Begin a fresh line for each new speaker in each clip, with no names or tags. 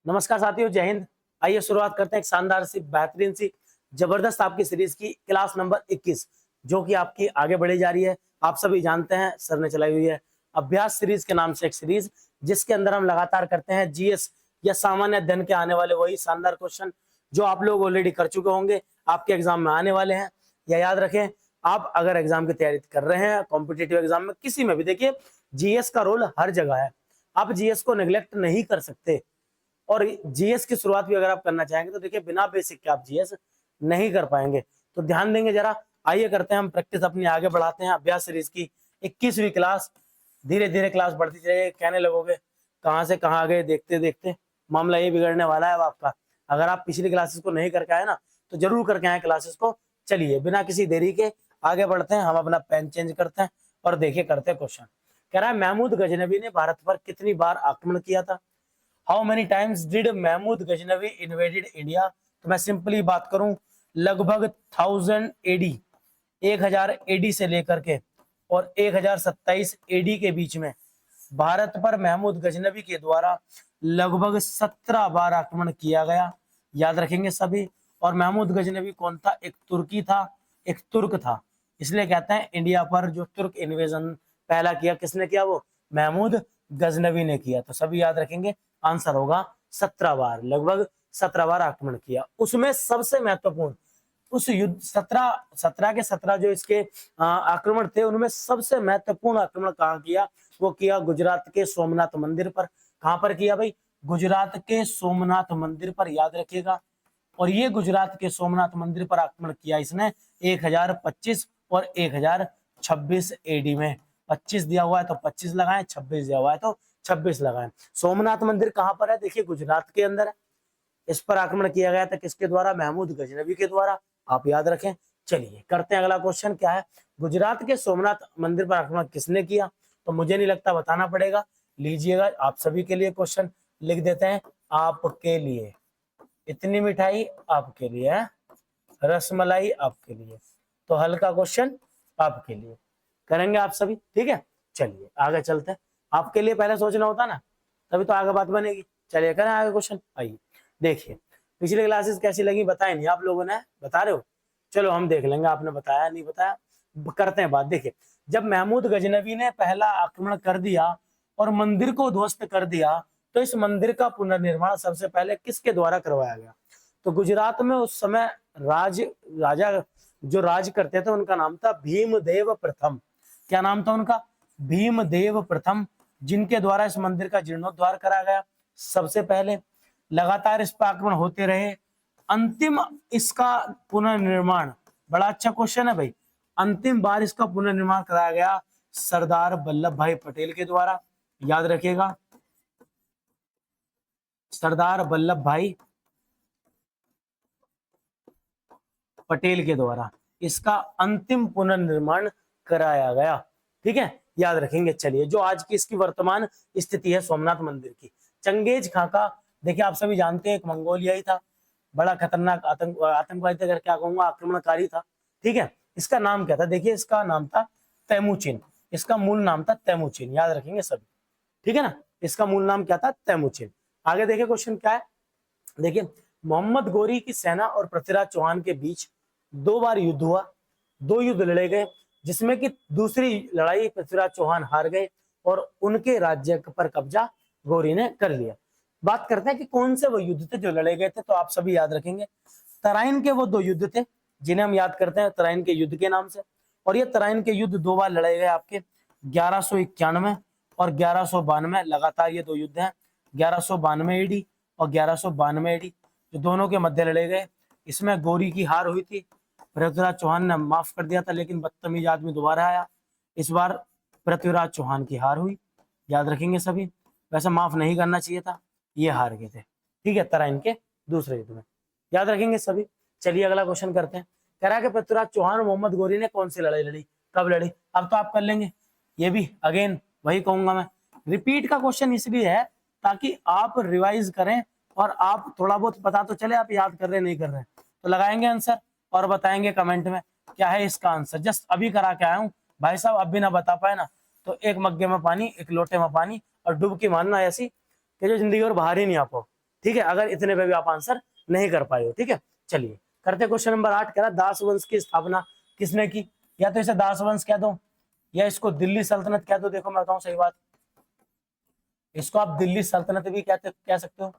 नमस्कार साथियों, जय हिंद। आइए शुरुआत करते हैं एक शानदार सी बेहतरीन सी जबरदस्त आपकी सीरीज की क्लास नंबर 21 जो कि आपकी आगे बढ़ी जा रही है। आप सभी जानते हैं सर ने चलाई हुई है अभ्यास सीरीज के नाम से एक सीरीज, जिसके अंदर हम लगातार करते हैं जीएस या सामान्य अध्ययन के आने वाले वही शानदार क्वेश्चन जो आप लोग ऑलरेडी कर चुके होंगे, आपके एग्जाम में आने वाले हैं। या याद रखें, आप अगर एग्जाम की तैयारी कर रहे हैं कॉम्पिटिटिव एग्जाम में किसी में भी, देखिए जीएस का रोल हर जगह है। आप जीएस को नेग्लेक्ट नहीं कर सकते। और जीएस की शुरुआत भी अगर आप करना चाहेंगे तो देखिए बिना बेसिक के आप जीएस नहीं कर पाएंगे, तो ध्यान देंगे जरा। आइए करते हैं हम प्रैक्टिस अपनी आगे बढ़ाते हैं अभ्यास सीरीज की 21वीं क्लास। धीरे धीरे क्लास बढ़ती जाएगी, कहने लगोगे कहां से कहां गए, देखते देखते मामला ये बिगड़ने वाला है अब आपका। अगर आप पिछली क्लासेस को नहीं करके आए ना तो जरूर करके आए क्लासेस को। चलिए बिना किसी देरी के आगे बढ़ते हैं, हम अपना पेन चेंज करते हैं और देखिए करते हैं क्वेश्चन। कह रहा है महमूद गजनवी ने भारत पर कितनी बार आक्रमण किया था। How many times did Mahmud Ghaznavi invaded India. तो मैं सिंपली बात करूं, लगभग 1000 एडी 1000 एडी से लेकर के और 1027 एडी के बीच में भारत पर महमूद गजनवी के द्वारा लगभग 17 बार आक्रमण किया गया। याद रखेंगे सभी। और महमूद गजनवी कौन था? एक तुर्की था, एक तुर्क था। इसलिए कहते हैं इंडिया पर जो तुर्क इन्वेजन पहला किया किसने किया? वो महमूद गजनवी ने किया। तो सभी याद रखेंगे, आंसर होगा 17 बार, लगभग 17 बार आक्रमण किया। उसमें सबसे महत्वपूर्ण उस युद्ध 17 के 17 जो इसके आक्रमण थे, उनमें सबसे महत्वपूर्ण आक्रमण कहाँ किया? वो किया गुजरात के सोमनाथ मंदिर पर। कहां पर किया भाई? गुजरात के सोमनाथ मंदिर पर, याद रखिएगा। और ये गुजरात के सोमनाथ मंदिर पर आक्रमण किया इसने 1025 और 1026 एडी में। 25 दिया हुआ है तो 25 लगाएं, 26 दिया हुआ है तो 26 लगाएं। सोमनाथ मंदिर कहां पर है? देखिए गुजरात के अंदर है। इस पर आक्रमण किया गया था किसके द्वारा? महमूद गजनवी के द्वारा, आप याद रखें। चलिए करते हैं अगला क्वेश्चन। क्या है? गुजरात के सोमनाथ मंदिर पर आक्रमण किसने किया? तो मुझे नहीं लगता बताना पड़ेगा, लीजिएगा आप सभी के लिए क्वेश्चन लिख देते हैं आपके लिए। इतनी मिठाई आपके लिए है, रसमलाई आपके लिए, तो हल्का क्वेश्चन आपके लिए करेंगे आप सभी, ठीक है। चलिए आगे चलते हैं। आपके लिए पहले सोचना होता ना, तभी तो आगे बात बनेगी। चलिए करें आगे क्वेश्चन। आइए देखिए, पिछली क्लासेस कैसी लगी बताएं नहीं आप लोगों ने, बता रहे हो? चलो हम देख लेंगे, आपने बताया नहीं बताया, करते हैं बात। देखिए जब महमूद गजनवी ने पहला आक्रमण कर दिया और मंदिर को ध्वस्त कर दिया, तो इस मंदिर का पुनर्निर्माण सबसे पहले किसके द्वारा करवाया गया? तो गुजरात में उस समय राजा जो राज करते थे उनका नाम था भीमदेव प्रथम। क्या नाम था उनका? भीमदेव प्रथम, जिनके द्वारा इस मंदिर का जीर्णोद्धार करा गया सबसे पहले। लगातार इस पर आक्रमण होते रहे। अंतिम इसका पुनर्निर्माण, बड़ा अच्छा क्वेश्चन है भाई, अंतिम बार इसका पुनर्निर्माण कराया गया सरदार वल्लभ भाई पटेल के द्वारा। याद रखिएगा, सरदार वल्लभ भाई पटेल के द्वारा इसका अंतिम पुनर्निर्माण कराया गया, ठीक है, याद रखेंगे। चलिए जो आज की इसकी वर्तमान स्थिति है सोमनाथ मंदिर की, चंगेज खाका, देखिए आप सभी जानते हैं एक मंगोलियाई था, बड़ा खतरनाक आतंकवादी था, क्या कहूंगा, आक्रमणकारी था, ठीक है। इसका नाम क्या था? देखिए इसका नाम था तैमूचिन। इसका मूल नाम था तैमूचिन, याद रखेंगे सभी, ठीक है ना। इसका मूल नाम क्या था? तैमूचिन। आगे देखिए क्वेश्चन क्या है। देखिए मोहम्मद गोरी की सेना और पृथ्वीराज चौहान के बीच 2 बार युद्ध हुआ, 2 युद्ध लड़े गए, जिसमें कि दूसरी लड़ाई पृथ्वीराज चौहान हार गए और उनके राज्य पर कब्जा गोरी ने कर लिया। बात करते हैं कि कौन से वो युद्ध थे जो लड़े गए थे, तो आप सभी याद रखेंगे तराइन के वो 2 युद्ध थे जिन्हें हम याद करते हैं तराइन के युद्ध के नाम से। और ये तराइन के युद्ध 2 बार लड़े गए आपके 1191 और 1192, लगातार ये 2 युद्ध हैं, 1192 एडी और 1192 एडी, जो दोनों के मध्य लड़े गए। इसमें गोरी की हार हुई थी, पृथ्वीराज चौहान ने माफ कर दिया था, लेकिन बदतमीज आदमी दोबारा आया। इस बार पृथ्वीराज चौहान की हार हुई, याद रखेंगे सभी। वैसे माफ नहीं करना चाहिए था, ये हार गए थे, ठीक है, तराइन के दूसरे युद्ध में, याद रखेंगे सभी। चलिए अगला क्वेश्चन करते हैं। कह रहा है कि पृथ्वीराज चौहान और मोहम्मद गोरी ने कौन सी लड़ाई लड़ी, कब लड़ी? अब तो आप कर लेंगे ये भी, अगेन वही कहूंगा मैं, रिपीट का क्वेश्चन इसलिए है ताकि आप रिवाइज करें और आप थोड़ा बहुत पता तो चले आप याद कर रहे नहीं कर रहे। तो लगाएंगे आंसर और बताएंगे कमेंट में क्या है इसका आंसर। जस्ट अभी करा के आया हूँ भाई साहब, अब भी ना बता पाए ना तो एक मग्गे में पानी, एक लोटे में पानी और डुबकी मारना ऐसी कि जो जिंदगी और बाहर ही नहीं आ पाओ, ठीक है, अगर इतने पे भी आप आंसर नहीं कर पाए हो। ठीक है, चलिए करते क्वेश्चन नंबर 8। कह रहा दास वंश की स्थापना किसने की? या तो इसे दास वंश कह दो या इसको दिल्ली सल्तनत कह दो। देखो मैं बताऊं सही बात, इसको आप दिल्ली सल्तनत भी कह सकते हो,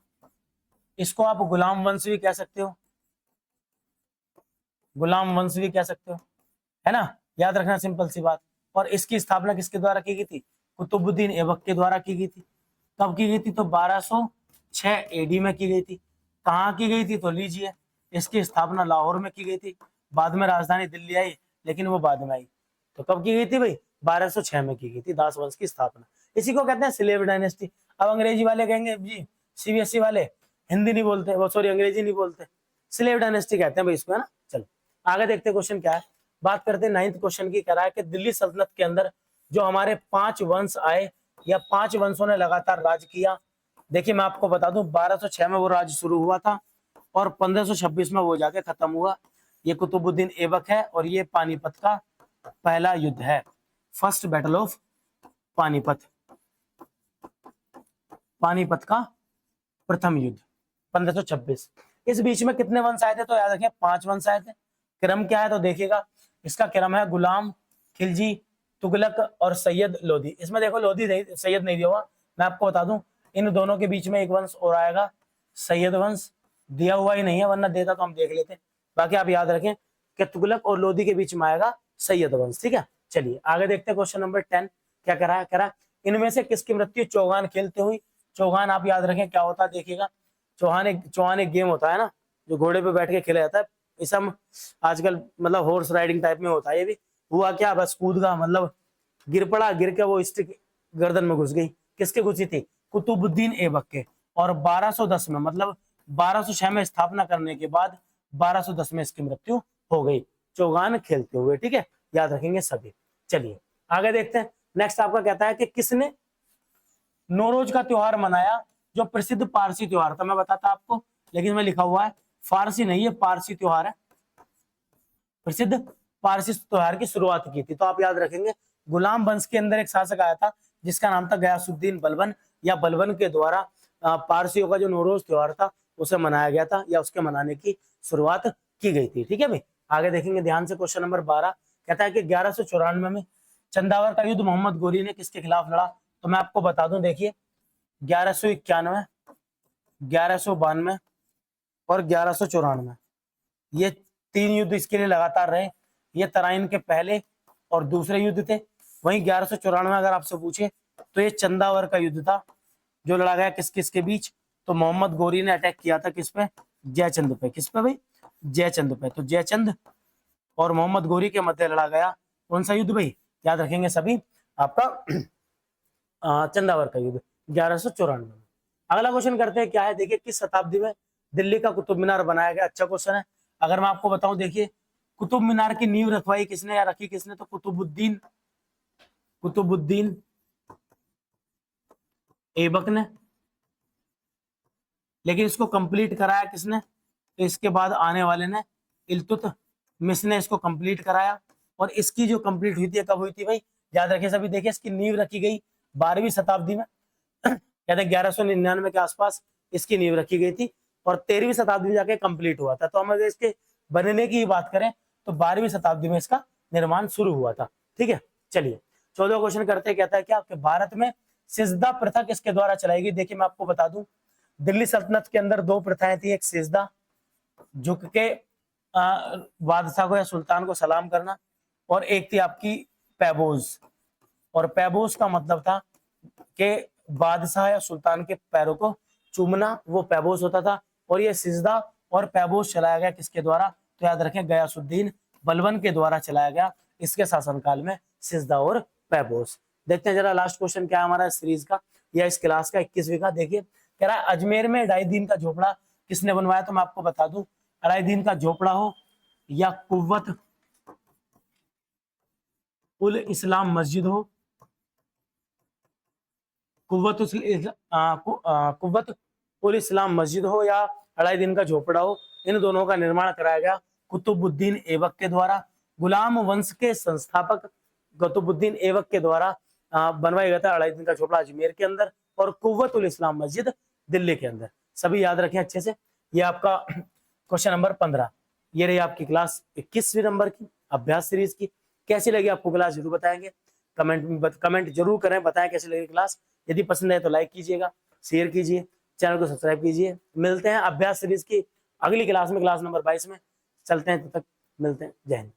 इसको आप गुलाम वंश भी कह सकते हो, गुलाम वंश भी कह सकते हो, है ना। याद रखना सिंपल सी बात। और इसकी स्थापना किसके द्वारा की गई थी? कुतुबुद्दीन ऐबक के द्वारा की गई थी। कब की गई थी? तो 1206 एडी में की गई थी। कहाँ की गई थी? तो लीजिए, इसकी स्थापना लाहौर में की गई थी, बाद में राजधानी दिल्ली आई, लेकिन वो बाद में आई। तो कब की गई थी भाई? 1206 में की गई थी दास वंश की स्थापना। इसी को कहते हैं स्लेव डायनेस्टी। अब अंग्रेजी वाले कहेंगे जी, सीबीएसई वाले हिंदी नहीं बोलते, वो सॉरी अंग्रेजी नहीं बोलते, स्लेव डायनेस्टी कहते हैं भाई इसको, है ना। चलो आगे देखते हैं क्वेश्चन क्या है। बात करते हैं 9th क्वेश्चन की। कह रहा है कि दिल्ली सल्तनत के अंदर जो हमारे 5 वंश आए या 5 वंशों ने लगातार राज किया। देखिए मैं आपको बता दूं 1206 में वो राज शुरू हुआ था और 1526 में वो जाके खत्म हुआ। ये कुतुबुद्दीन ऐबक है और ये पानीपत का पहला युद्ध है, first battle of Panipat, Panipat का प्रथम युद्ध 1526। इस बीच में कितने वंश आए थे? तो याद रखें 5 वंश आए थे। क्रम क्या है? तो देखिएगा इसका क्रम है गुलाम, खिलजी, तुगलक और सैयद लोधी। इसमें देखो लोधी नहीं, सैयद नहीं दिया हुआ। मैं आपको बता दूं इन दोनों के बीच में एक वंश और आएगा, सैयद वंश। दिया हुआ ही नहीं है, वरना देता तो हम देख लेते। बाकी आप याद रखें कि तुगलक और लोधी के बीच में आएगा सैयद वंश। ठीक है, चलिए आगे देखते हैं क्वेश्चन नंबर 10। क्या कह रहा है? कह रहा है इनमें से किसकी मृत्यु चौहान खेलते हुई? चौहान आप याद रखें क्या होता है, देखिएगा चौहान एक गेम होता है ना, जो घोड़े पे बैठ के खेला जाता है। इस हम आजकल मतलब हॉर्स राइडिंग टाइप में होता है। ये भी हुआ क्या, बस कूद का मतलब गिर पड़ा, गिर के वो स्टिक गर्दन में घुस गई। किसके घुसी थी? कुतुबुद्दीन ऐबक के। और 1210 में मतलब 1206 में स्थापना करने के बाद 1210 में इसकी मृत्यु हो गई चौगान खेलते हुए। ठीक है, याद रखेंगे सभी। चलिए आगे देखते हैं। नेक्स्ट आपका कहता है कि किसने नौरोज का त्योहार मनाया, जो प्रसिद्ध पारसी त्योहार था। मैं बताता आपको, लेकिन मैं लिखा हुआ है फारसी नहीं है, पारसी त्योहार है। प्रसिद्ध पारसी त्योहार की शुरुआत की थी। तो आप याद रखेंगे गुलाम वंश के अंदर एक शासक आया था जिसका नाम था गयासुद्दीन बलबन, या बलबन के द्वारा पारसियों का जो नौरोज त्योहार था उसे मनाया गया था, या उसके मनाने की शुरुआत की गई थी। ठीक है भाई, आगे देखेंगे ध्यान से। क्वेश्चन नंबर 12 कहता है कि 1194 में चंदावर का युद्ध मोहम्मद गोरी ने किसके खिलाफ लड़ा? तो मैं आपको बता दूं, देखिए 1191, 1192 और 1194 ये 3 युद्ध इसके लिए लगातार रहे। ये तराइन के पहले और दूसरे युद्ध थे। वहीं 1194 अगर आपसे पूछे तो ये चंदावर का युद्ध था, जो लड़ा गया किस किस के बीच? तो मोहम्मद गोरी ने अटैक किया था किस पे? जयचंद पे। किस पे भाई? जयचंद पे। तो जयचंद और मोहम्मद गोरी के मध्य लड़ा गया कौन सा युद्ध भाई? याद रखेंगे सभी, आपका चंदावर का युद्ध 1194 में। अगला क्वेश्चन करते हैं क्या है, देखिए किस शताब्दी में दिल्ली का कुतुब मीनार बनाया गया? अच्छा क्वेश्चन है। अगर मैं आपको बताऊं, देखिए कुतुब मीनार की नींव रखवाई किसने या रखी किसने? तो कुतुबुद्दीन ऐबक ने। लेकिन इसको कंप्लीट कराया किसने? तो इसके बाद आने वाले ने, इल्तुतमिश ने इसको कंप्लीट कराया। और इसकी जो कंप्लीट हुई थी कब हुई थी भाई? याद रखिए सभी, देखिए इसकी नींव रखी गई 12वीं शताब्दी में, कहते हैं 1199 के आसपास इसकी नींव रखी गई थी और 13वीं शताब्दी में जाके कंप्लीट हुआ था। तो हम अगर इसके बनने की बात करें तो 12वीं शताब्दी में इसका निर्माण शुरू हुआ था। ठीक है, चलिए 14 क्वेश्चन करते हैं। कहता है क्या कि भारत में सिजदा प्रथा किसके द्वारा चलाई गई? देखिए मैं आपको बता दूं दिल्ली सल्तनत के अंदर 2 प्रथाएं थी। एक सिजदा, झुक के बादशाह को या सुल्तान को सलाम करना, और एक थी आपकी पैबोज। और पैबोज का मतलब था कि बादशाह या सुल्तान के पैरों को चूमना, वो पैबोज होता था। और ये सिजदा और पैबोज चलाया गया किसके द्वारा? तो याद रखें गयासुद्दीन बलबन के द्वारा चलाया गया इसके शासनकाल में, सिजदा और पैबोज। देखते हैं जरा लास्ट क्वेश्चन क्या है हमारा सीरीज का या इस क्लास का 21वीं का। देखिए कह रहा है अजमेर में अलाउद्दीन का झोपड़ा किसने बनवाया? तो मैं आपको बता दूं अलाउद्दीन का झोपड़ा हो या कुव्वत उल इस्लाम मस्जिद हो, कुव्वत उल इस्लाम मस्जिद हो या अलाउद्दीन का झोपड़ा हो, इन दोनों का निर्माण कराया गया कुतुबुद्दीन ऐबक के द्वारा। गुलाम वंश के संस्थापक कुतुबुद्दीन ऐबक के द्वारा बनवाया गया था अलाउद्दीन का झोपड़ा अजमेर के अंदर, और कुव्वत उल इस्लाम मस्जिद दिल्ली के अंदर। सभी याद रखें अच्छे से। ये आपका क्वेश्चन नंबर 15। ये रही आपकी क्लास 21वीं नंबर की अभ्यास सीरीज की। कैसी लगी आपको क्लास जरूर बताएंगे, कमेंट जरूर करें, बताएं कैसी लगी क्लास। यदि पसंद है तो लाइक कीजिएगा, शेयर कीजिए, चैनल को सब्सक्राइब कीजिए। मिलते हैं अभ्यास सीरीज की अगली क्लास में, क्लास नंबर 22 में। चलते हैं, तब तक मिलते हैं। जय हिंद।